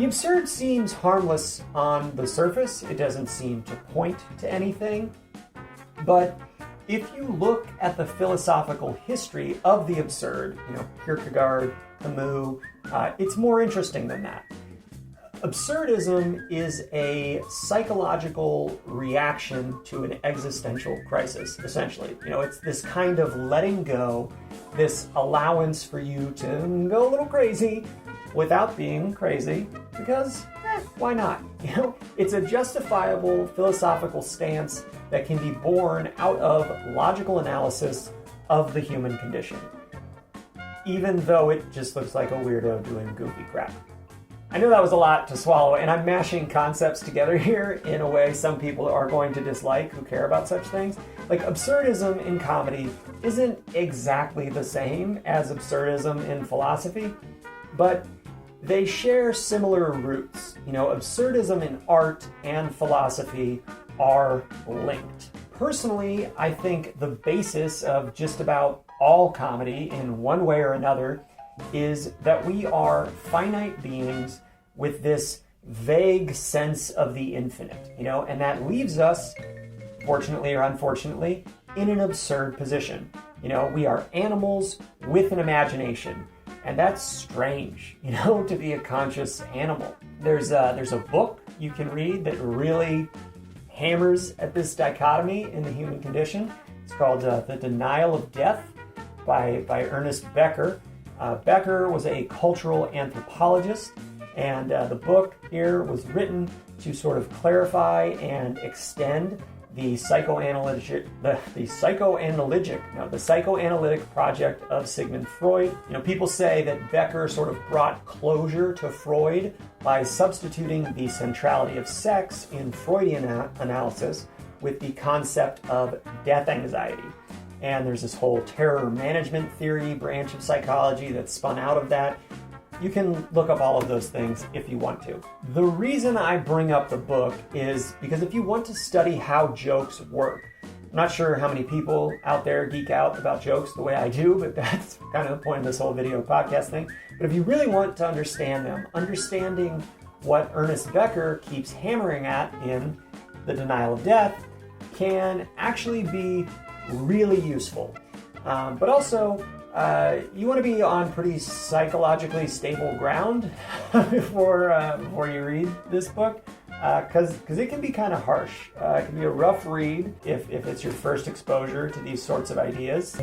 The absurd seems harmless on the surface. It doesn't seem to point to anything. But if you look at the philosophical history of the absurd, Kierkegaard, Camus, it's more interesting than that. Absurdism is a psychological reaction to an existential crisis, essentially. It's this kind of letting go, this allowance for you to go a little crazy without being crazy, because why not? It's a justifiable philosophical stance that can be born out of logical analysis of the human condition, even though it just looks like a weirdo doing goofy crap. I know that was a lot to swallow, and I'm mashing concepts together here in a way some people are going to dislike who care about such things. Like, absurdism in comedy isn't exactly the same as absurdism in philosophy, but they share similar roots. Absurdism in art and philosophy are linked. Personally, I think the basis of just about all comedy in one way or another is that we are finite beings with this vague sense of the infinite, and that leaves us, fortunately or unfortunately, in an absurd position. We are animals with an imagination, and that's strange, to be a conscious animal. There's a book you can read that really hammers at this dichotomy in the human condition. It's called The Denial of Death by Ernest Becker. Becker was a cultural anthropologist, and the book here was written to sort of clarify and extend the psychoanalytic project of Sigmund Freud. People say that Becker sort of brought closure to Freud by substituting the centrality of sex in Freudian analysis with the concept of death anxiety. And there's this whole terror management theory branch of psychology that's spun out of that. You can look up all of those things if you want to. The reason I bring up the book is because if you want to study how jokes work, I'm not sure how many people out there geek out about jokes the way I do, but that's kind of the point of this whole video podcast thing. But if you really want to understand them, understanding what Ernest Becker keeps hammering at in The Denial of Death can actually be really useful. But also, you want to be on pretty psychologically stable ground before you read this book, because it can be kind of harsh. It can be a rough read if it's your first exposure to these sorts of ideas.